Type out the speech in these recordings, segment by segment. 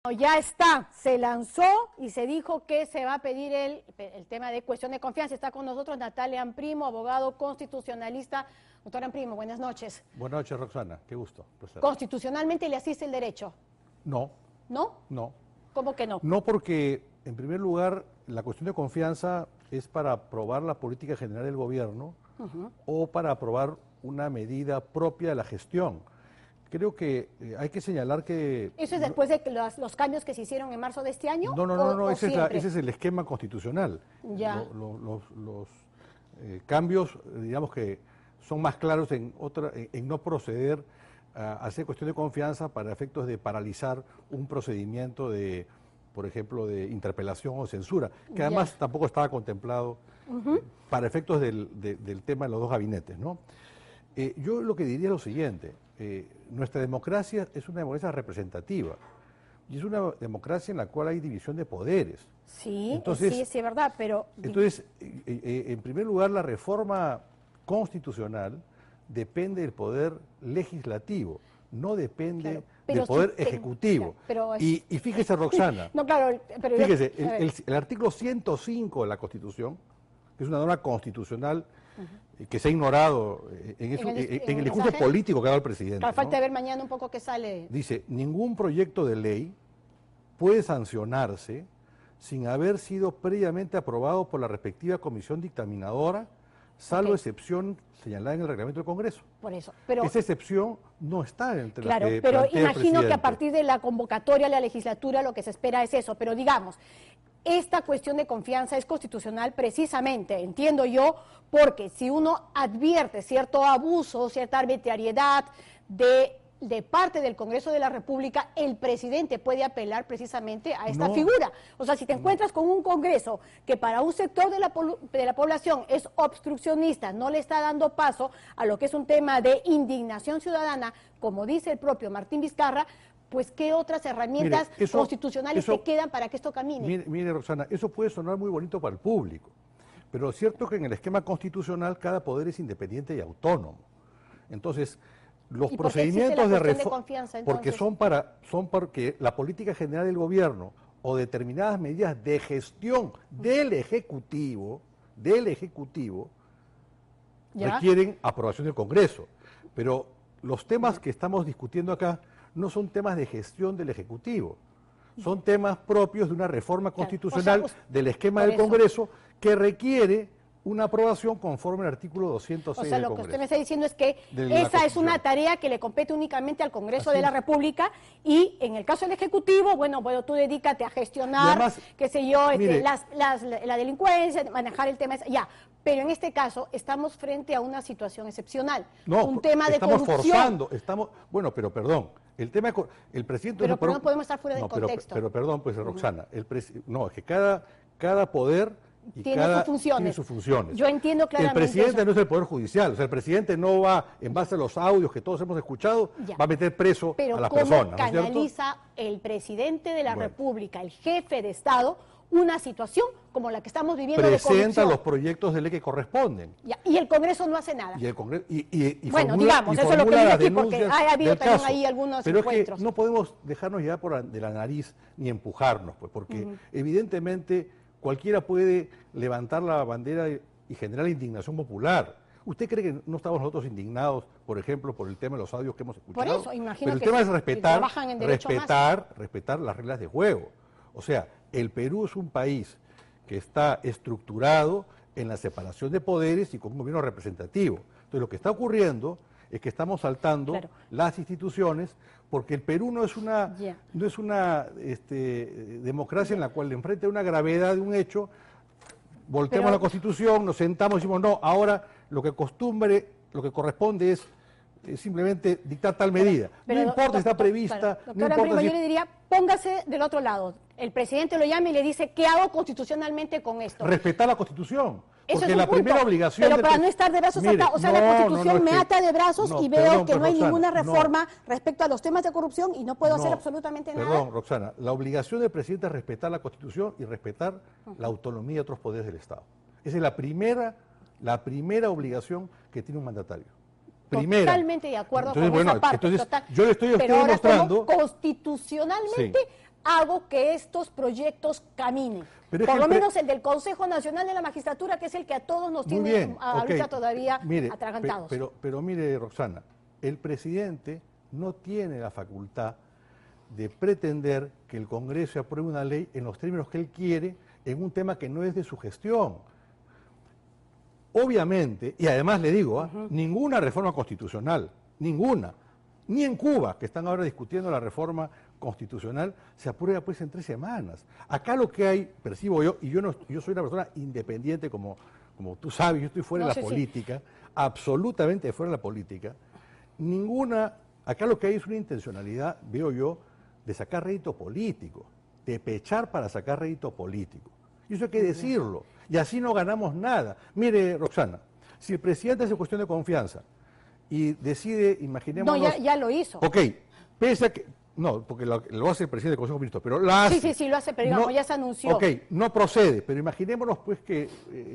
Ya está, se lanzó y se dijo que se va a pedir el tema de cuestión de confianza. Está con nosotros Natalia Amprimo, abogado constitucionalista. Doctora Amprimo, buenas noches. Buenas noches, Roxana, qué gusto. ¿Constitucionalmente le asiste el derecho? No. ¿No? No. ¿Cómo que no? No, porque, en primer lugar, la cuestión de confianza es para aprobar la política general del gobierno o para aprobar una medida propia de la gestión. Creo que hay que señalar que... ¿Eso es después de que los cambios que se hicieron en marzo de este año? No, ese es el esquema constitucional. Ya. Los cambios, digamos que son más claros en no proceder a hacer cuestión de confianza para efectos de paralizar un procedimiento de, por ejemplo, de interpelación o censura, que además tampoco estaba contemplado para efectos del tema de los dos gabinetes, ¿no? Yo lo que diría es lo siguiente: nuestra democracia es una democracia representativa y es una democracia en la cual hay división de poderes. Sí, entonces, sí, es verdad, pero... Entonces, en primer lugar, la reforma constitucional depende del poder legislativo, no depende del poder ejecutivo. Y fíjese, Roxana, fíjese, el artículo 105 de la Constitución, que es una norma constitucional que se ha ignorado en el discurso político que ha dado el presidente. A falta de ver mañana un poco qué sale. Dice: ningún proyecto de ley puede sancionarse sin haber sido previamente aprobado por la respectiva comisión dictaminadora, salvo excepción señalada en el reglamento del Congreso. Por eso, pero esa excepción no está entre las que pero plantea el imagino presidente. Que a partir de la convocatoria a la legislatura lo que se espera es eso, pero digamos, esta cuestión de confianza es constitucional precisamente, entiendo yo, porque si uno advierte cierto abuso, cierta arbitrariedad de parte del Congreso de la República, el presidente puede apelar precisamente a esta figura. O sea, si te encuentras con un Congreso que para un sector de la población es obstruccionista, no le está dando paso a lo que es un tema de indignación ciudadana, como dice el propio Martín Vizcarra, pues ¿qué otras herramientas constitucionales te quedan para que esto camine? Mire, Roxana, eso puede sonar muy bonito para el público, pero es cierto que en el esquema constitucional cada poder es independiente y autónomo. Entonces, los procedimientos de reforma, porque son porque la política general del gobierno o determinadas medidas de gestión del Ejecutivo requieren aprobación del Congreso. Pero los temas que estamos discutiendo acá no son temas de gestión del Ejecutivo, son temas propios de una reforma constitucional del esquema del Congreso que requiere una aprobación conforme al artículo 206 del Congreso. O sea, lo que usted me está diciendo es que esa es una tarea que le compete únicamente al Congreso de la República, y en el caso del Ejecutivo, bueno, tú dedícate a gestionar, además, qué sé yo, la delincuencia, manejar el tema, pero en este caso estamos frente a una situación excepcional, un tema de corrupción. Bueno, pero perdón, el tema el presidente... Pero no podemos estar fuera del contexto. Pero perdón, pues, Roxana, es que cada poder... Tiene sus funciones. Yo entiendo claramente. El presidente no es el Poder Judicial, o sea, el presidente no va, en base a los audios que todos hemos escuchado, va a meter preso a las personas. Pero ¿cómo canaliza el presidente de la República, el jefe de Estado, una situación como la que estamos viviendo de corrupción? Presenta los proyectos de ley que corresponden. Y el Congreso no hace nada. Y el Congreso, bueno, digamos, eso es lo que digo aquí, porque ha habido también ahí algunos encuentros. Es que no podemos dejarnos llevar de la nariz ni empujarnos, pues, porque evidentemente cualquiera puede levantar la bandera y generar indignación popular. ¿Usted cree que no estamos nosotros indignados, por ejemplo, por el tema de los audios que hemos escuchado? Por eso, imagino que el tema es respetar las reglas de juego. O sea, el Perú es un país que está estructurado en la separación de poderes y con un gobierno representativo. Entonces, lo que está ocurriendo es que estamos saltando las instituciones, porque el Perú no es una democracia en la cual enfrente una gravedad de un hecho, volteamos la Constitución, nos sentamos y decimos, no, ahora lo que corresponde es simplemente dictar tal medida. No importa si está prevista. Doctora Primo, yo le diría, póngase del otro lado. El presidente lo llama y le dice, ¿qué hago constitucionalmente con esto? Respetar la Constitución. Eso porque es la primera obligación... Pero para no estar de brazos atados, o sea, la Constitución me ata de brazos y veo que no hay ninguna reforma respecto a los temas de corrupción y no puedo hacer absolutamente nada. Perdón, Roxana, la obligación del presidente es respetar la Constitución y respetar la autonomía de otros poderes del Estado. Esa es la primera obligación que tiene un mandatario. Totalmente de acuerdo con esa parte. Yo le estoy demostrando... Constitucionalmente hago que estos proyectos caminen. Pero Por lo menos el del Consejo Nacional de la Magistratura, que es el que a todos nos tiene bien, ahorita todavía mire, atragantados. Pero mire, Roxana, el presidente no tiene la facultad de pretender que el Congreso apruebe una ley en los términos que él quiere en un tema que no es de su gestión. Obviamente, y además le digo, ninguna reforma constitucional, ninguna, ni en Cuba, que están ahora discutiendo la reforma constitucional, se aprueba pues en 3 semanas. Acá lo que hay, percibo yo, y yo soy una persona independiente como tú sabes, yo estoy fuera de la política, absolutamente fuera de la política, acá lo que hay es una intencionalidad, veo yo, de sacar rédito político, de pechar para sacar rédito político. Y eso hay que decirlo, y así no ganamos nada. Mire, Roxana, si el presidente hace cuestión de confianza y decide, imaginemos... No, ya lo hizo. Ok, pese a que... No, porque lo hace el presidente del Consejo de Ministros, pero la hace. Sí, lo hace, pero digamos, ya se anunció. Ok, no procede, pero imaginémonos pues que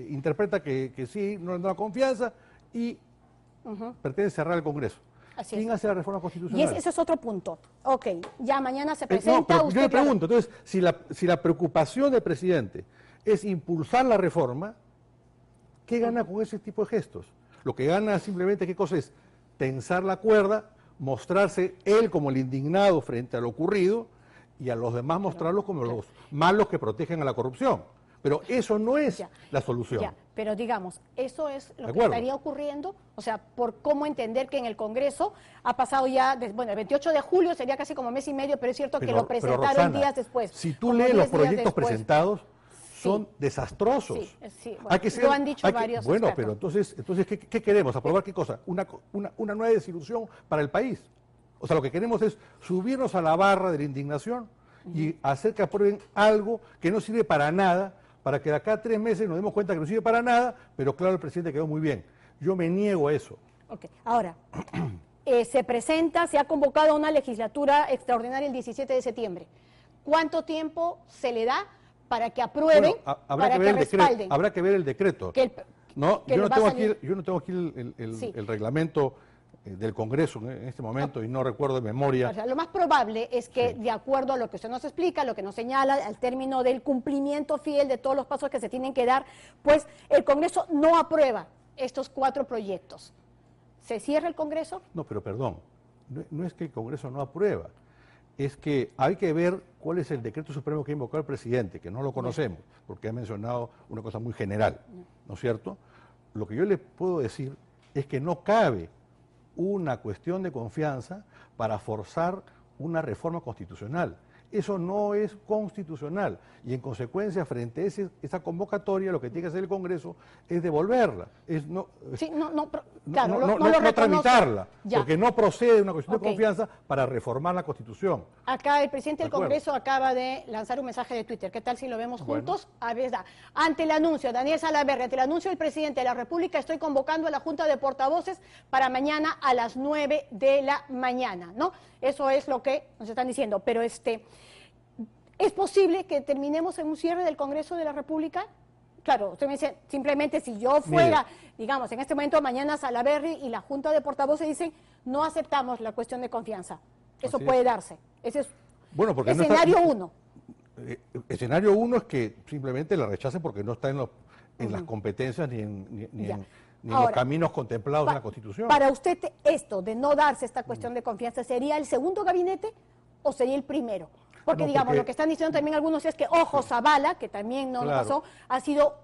interpreta que sí, no le da confianza y pretende cerrar el Congreso. ¿Quién hace la reforma constitucional? Y ese es otro punto. Ok, ya mañana se presenta usted. Yo le pregunto, entonces, si la preocupación del presidente es impulsar la reforma, ¿qué gana con ese tipo de gestos? Lo que gana simplemente, ¿qué cosa es? Tensar la cuerda, mostrarse él como el indignado frente a lo ocurrido y a los demás mostrarlos como los malos que protegen a la corrupción. Pero eso no es la solución. Pero digamos, eso es lo que estaría ocurriendo, o sea, por cómo entender que en el Congreso ha pasado ya, bueno, el 28 de julio sería casi como mes y medio, pero es cierto que lo presentaron Roxana, días después. Si tú lees los proyectos presentados, son desastrosos. Sí, bueno, lo han dicho varios Bueno, expertos. pero entonces ¿qué queremos? ¿Aprobar qué cosa? Una nueva desilusión para el país. O sea, lo que queremos es subirnos a la barra de la indignación y hacer que aprueben algo que no sirve para nada, para que de acá a 3 meses nos demos cuenta que no sirve para nada, pero claro, el presidente quedó muy bien. Yo me niego a eso. Ok, ahora, se ha convocado una legislatura extraordinaria el 17 de septiembre. ¿Cuánto tiempo se le da para que aprueben, para que respalden? Habrá que ver el decreto. Yo no tengo aquí el reglamento del Congreso en este momento y no recuerdo de memoria. O sea, lo más probable es que, de acuerdo a lo que usted nos explica, lo que nos señala, al término del cumplimiento fiel de todos los pasos que se tienen que dar, pues el Congreso no aprueba estos 4 proyectos. ¿Se cierra el Congreso? No, pero perdón, no es que el Congreso no aprueba, es que hay que ver cuál es el decreto supremo que ha invocado el presidente, que no lo conocemos, porque ha mencionado una cosa muy general, ¿no es cierto? Lo que yo le puedo decir es que no cabe una cuestión de confianza para forzar una reforma constitucional. Eso no es constitucional y en consecuencia frente a esa convocatoria lo que tiene que hacer el Congreso es devolverla, es no tramitarla, porque no procede una cuestión de confianza para reformar la Constitución. Acá el presidente del Congreso acaba de lanzar un mensaje de Twitter. ¿Qué tal si lo vemos juntos? A ver, ante el anuncio, Daniel Salaverry, ante el anuncio del presidente de la República, estoy convocando a la Junta de Portavoces para mañana a las 9 de la mañana, ¿no? Eso es lo que nos están diciendo, pero ¿es posible que terminemos en un cierre del Congreso de la República? Claro, usted me dice, simplemente si yo fuera, digamos, en este momento mañana Salaverry y la Junta de Portavoces dicen, no aceptamos la cuestión de confianza. Eso puede darse. Ese es escenario 1. Escenario 1 es que simplemente la rechacen porque no está en las competencias ni en los caminos contemplados en la Constitución. Para usted, esto de no darse esta cuestión de confianza, ¿sería el segundo gabinete o sería el primero? Porque, digamos, lo que están diciendo también algunos es que, ojo, Zavala, que también no lo pasó, ha sido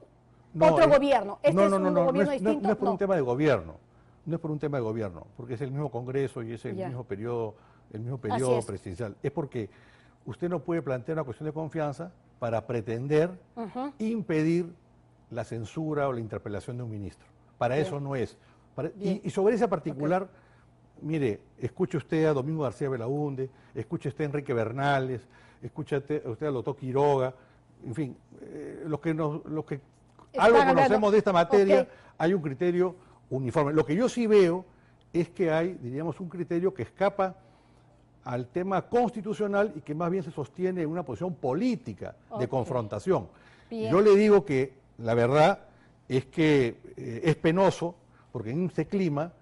otro gobierno. ¿Este es un gobierno distinto? No es por un tema de gobierno, no es por un tema de gobierno, porque es el mismo Congreso y es el mismo periodo presidencial. Es porque usted no puede plantear una cuestión de confianza para pretender impedir la censura o la interpelación de un ministro. Para eso no es. Y sobre esa particular... Mire, escuche usted a Domingo García Belaúnde, escuche usted a Enrique Bernales, escuche usted al doctor Quiroga, en fin, los que algo conocemos de esta materia, hay un criterio uniforme. Lo que yo sí veo es que hay, diríamos, un criterio que escapa al tema constitucional y que más bien se sostiene en una posición política de confrontación. Yo le digo que la verdad es que es penoso, porque en este clima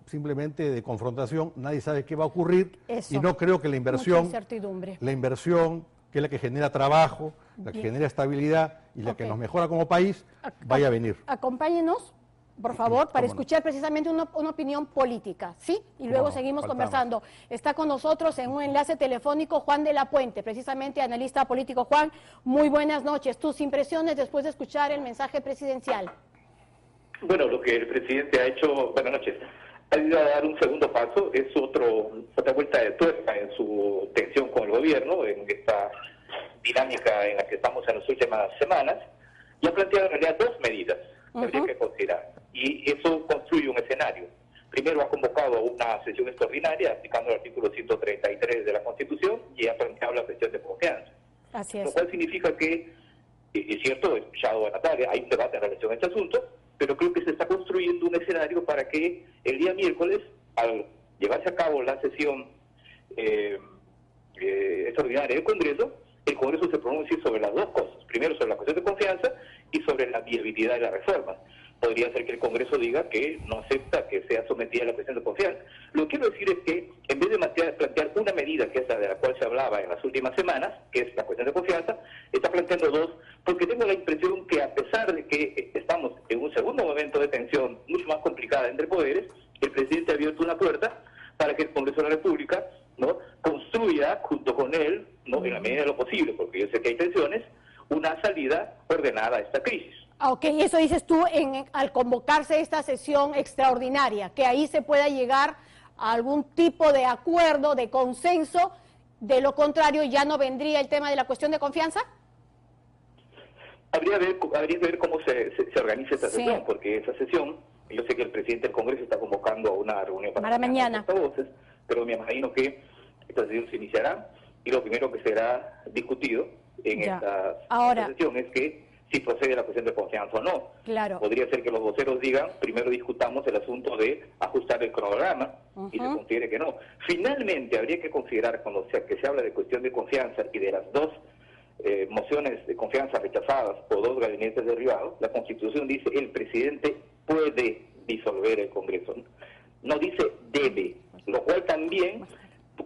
simplemente de confrontación, nadie sabe qué va a ocurrir y no creo que la inversión que es la que genera trabajo, la que genera estabilidad y la que nos mejora como país, vaya a venir. Acompáñenos, por favor, para escuchar precisamente una opinión política, ¿sí? Y luego seguimos conversando. Está con nosotros en un enlace telefónico Juan de la Puente, precisamente analista político. Juan, muy buenas noches. Tus impresiones después de escuchar el mensaje presidencial. Bueno, lo que el presidente ha hecho, buenas noches, ha ido a dar un segundo paso, es otra vuelta de tuerca en su tensión con el gobierno, en esta dinámica en la que estamos en las últimas semanas, y ha planteado en realidad dos medidas que habría que considerar, y eso construye un escenario. Primero ha convocado a una sesión extraordinaria aplicando el artículo 133 de la Constitución y ha planteado la cuestión de confianza. Así es. Lo cual significa que, es cierto, he escuchado a Natalia, hay un debate en relación a este asunto, pero creo que se está construyendo un escenario para que el día miércoles, al llevarse a cabo la sesión extraordinaria del Congreso, el Congreso se pronuncie sobre las dos cosas. Primero sobre la cuestión de confianza y sobre la viabilidad de la reforma. Podría ser que el Congreso diga que no acepta que sea sometida a la cuestión de confianza. Lo que quiero decir es que en vez de plantear una medida, que es la de la cual se hablaba en las últimas semanas, que es la cuestión de confianza, está planteando dos, porque tengo la impresión que a pesar de que estamos en un segundo momento de tensión mucho más complicada entre poderes, el presidente ha abierto una puerta para que el Congreso de la República, ¿no?, construya junto con él, ¿no?, en la medida de lo posible, porque yo sé que hay tensiones, una salida ordenada a esta crisis. Ok, eso dices tú al convocarse esta sesión extraordinaria, que ahí se pueda llegar a algún tipo de acuerdo, de consenso, de lo contrario ya no vendría el tema de la cuestión de confianza. Habría que ver cómo se organiza esta sesión, porque esa sesión, yo sé que el presidente del Congreso está convocando a una reunión para mañana, pero me imagino que esta sesión se iniciará y lo primero que será discutido en esta sesión es que si procede la cuestión de confianza o no. Claro. Podría ser que los voceros digan, primero discutamos el asunto de ajustar el cronograma y se considere que no. Finalmente, habría que considerar, cuando que se habla de cuestión de confianza y de las dos mociones de confianza rechazadas por dos gabinetes derribados, la Constitución dice el presidente puede disolver el Congreso. No dice debe, lo cual también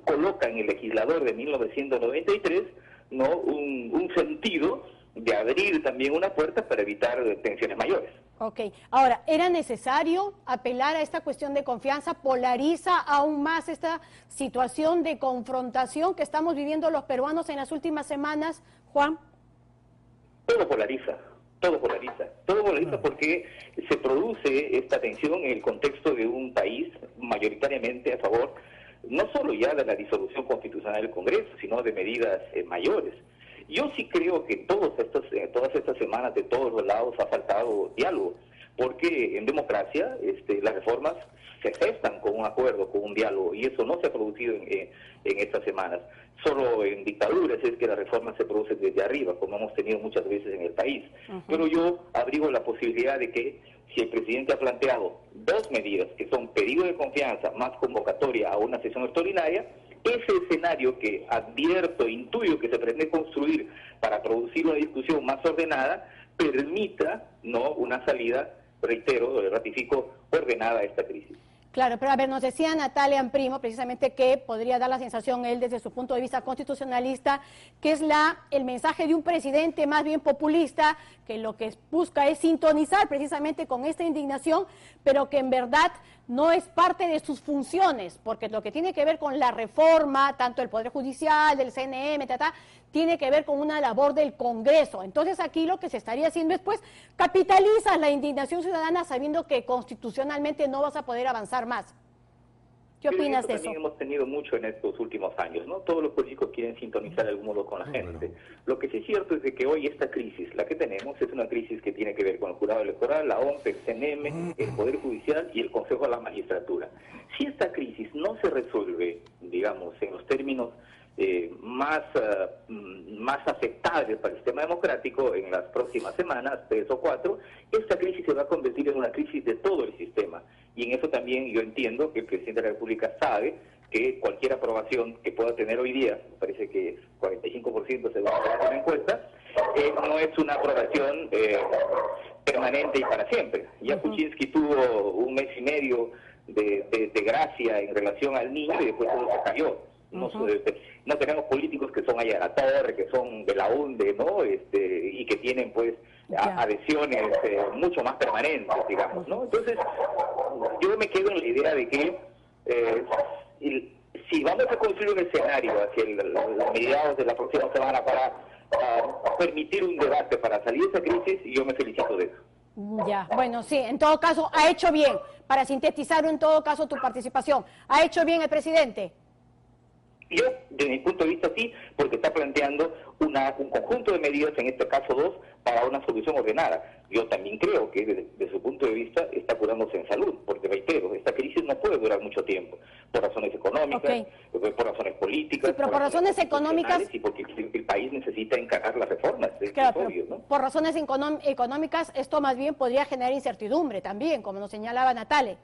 coloca en el legislador de 1993, ¿no?, un sentido de abrir también una puerta para evitar tensiones mayores. Ok, ahora, ¿era necesario apelar a esta cuestión de confianza? ¿Polariza aún más esta situación de confrontación que estamos viviendo los peruanos en las últimas semanas, Juan? Todo polariza porque se produce esta tensión en el contexto de un país mayoritariamente a favor, no solo ya de la disolución constitucional del Congreso, sino de medidas mayores. Yo sí creo que todas estas semanas de todos los lados ha faltado diálogo, porque en democracia las reformas se gestan con un acuerdo, con un diálogo, y eso no se ha producido en estas semanas. Solo en dictaduras es que las reformas se producen desde arriba, como hemos tenido muchas veces en el país. Pero yo abrigo la posibilidad de que si el presidente ha planteado dos medidas, que son pedido de confianza más convocatoria a una sesión extraordinaria, ese escenario que advierto, intuyo que se pretende construir para producir una discusión más ordenada, permita, ¿no?, una salida, reitero, ratifico, ordenada a esta crisis. Claro, pero a ver, nos decía Natalia Primo precisamente que podría dar la sensación él desde su punto de vista constitucionalista, que es el mensaje de un presidente más bien populista, que lo que busca es sintonizar precisamente con esta indignación, pero que en verdad no es parte de sus funciones, porque lo que tiene que ver con la reforma, tanto del Poder Judicial, del CNM, tiene que ver con una labor del Congreso. Entonces aquí lo que se estaría haciendo es, pues, capitalizas la indignación ciudadana sabiendo que constitucionalmente no vas a poder avanzar más. ¿Qué opinas de eso? También hemos tenido mucho en estos últimos años, ¿no? Todos los políticos quieren sintonizar de algún modo con la gente. Lo que sí es cierto es de que hoy esta crisis, la que tenemos, es una crisis que tiene que ver con el jurado electoral, la OMP, el CNM, el Poder Judicial y el Consejo de la Magistratura. Si esta crisis no se resuelve, digamos, en los términos más aceptables para el sistema democrático en las próximas semanas, 3 o 4, esta crisis se va a convertir en una crisis de todo el sistema. Y en eso también yo entiendo que el presidente de la República sabe que cualquier aprobación que pueda tener hoy día, me parece que 45% se va a aprobar en la encuesta, no es una aprobación permanente y para siempre. Ya Kuczynski tuvo un mes y medio de gracia en relación al niño y después todo se cayó. No tenemos políticos que son allá de la torre, que son de la UNDE, ¿no? Y que tienen, pues, adhesiones mucho más permanentes, digamos, ¿no? Entonces, yo me quedo en la idea de que si vamos a construir un escenario hacia los mediados de la próxima semana para permitir un debate para salir de esa crisis, yo me felicito de eso. Ya, bueno, sí, en todo caso, ha hecho bien, para sintetizar en todo caso tu participación, ¿ha hecho bien el presidente? Yo, desde mi punto de vista, sí, porque está planteando un conjunto de medidas, en este caso 2, para una solución ordenada. Yo también creo que desde su punto de vista está curándose en salud, porque reitero, esta crisis no puede durar mucho tiempo, por razones económicas, por razones políticas, sí, pero por razones económicas y porque el país necesita encarar las reformas, claro, es obvio, ¿no? Por razones económicas esto más bien podría generar incertidumbre también, como nos señalaba Natale.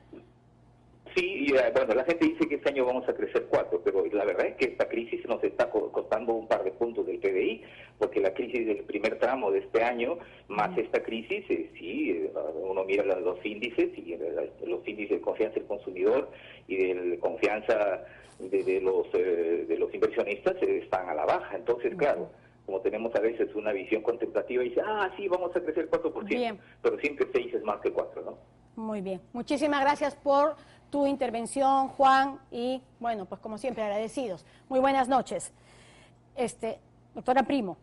Sí, bueno, la gente dice que este año vamos a crecer 4, pero la verdad es que esta crisis nos está costando un par de puntos del PBI, porque la crisis del primer tramo de este año, más esta crisis, uno mira los dos índices, y los índices de confianza del consumidor y de confianza de los inversionistas están a la baja. Entonces, claro, como tenemos a veces una visión contemplativa, y dice, sí, vamos a crecer 4%, bien, pero siempre 6 es más que 4, ¿no? Muy bien. Muchísimas gracias por tu intervención, Juan, y bueno, pues como siempre, agradecidos. Muy buenas noches. Doctora Primo,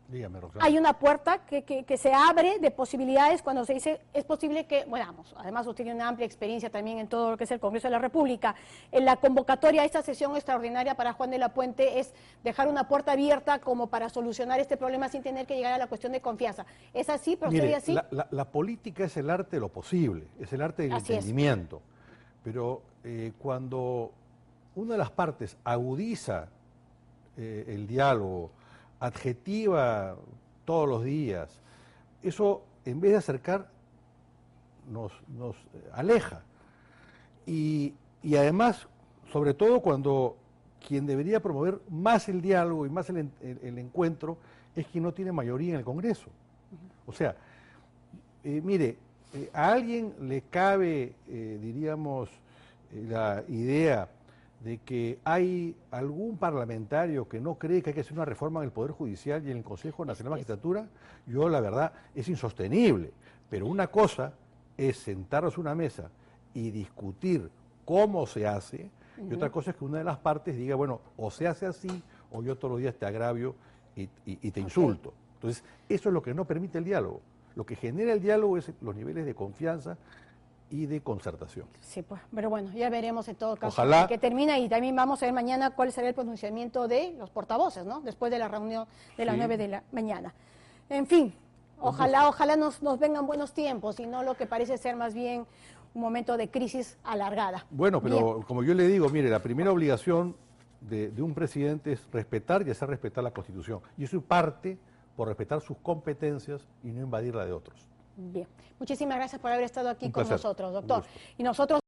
dígame, Roxana. Hay una puerta que se abre de posibilidades cuando se dice, es posible que, bueno, además usted tiene una amplia experiencia también en todo lo que es el Congreso de la República, en la convocatoria a esta sesión extraordinaria para Juan de la Puente es dejar una puerta abierta como para solucionar este problema sin tener que llegar a la cuestión de confianza. ¿Es así? ¿Procede Mire, así? la política es el arte de lo posible, es el arte del entendimiento. Pero cuando una de las partes agudiza el diálogo, adjetiva todos los días, eso en vez de acercar nos aleja. Y además, sobre todo cuando quien debería promover más el diálogo y más el encuentro es quien no tiene mayoría en el Congreso. O sea, mire, a alguien le cabe, diríamos, la idea de que hay algún parlamentario que no cree que hay que hacer una reforma en el Poder Judicial y en el Consejo Nacional de Magistratura. Yo, la verdad, es insostenible. Pero una cosa es sentarnos a una mesa y discutir cómo se hace, y otra cosa es que una de las partes diga, bueno, o se hace así, o yo todos los días te agravio y te insulto. Entonces, eso es lo que no permite el diálogo. Lo que genera el diálogo es los niveles de confianza y de concertación. Sí, pues, pero bueno, ya veremos en todo caso Ojalá que termina, y también vamos a ver mañana cuál será el pronunciamiento de los portavoces, ¿no? Después de la reunión de las 9 de la mañana. En fin, ojalá nos vengan buenos tiempos y no lo que parece ser más bien un momento de crisis alargada. Bueno, pero como yo le digo, mire, la primera obligación de un presidente es respetar y hacer respetar la Constitución. Y eso parte por respetar sus competencias y no invadir la de otros. Bien, muchísimas gracias por haber estado aquí con nosotros, doctor. Un gusto. Y nosotros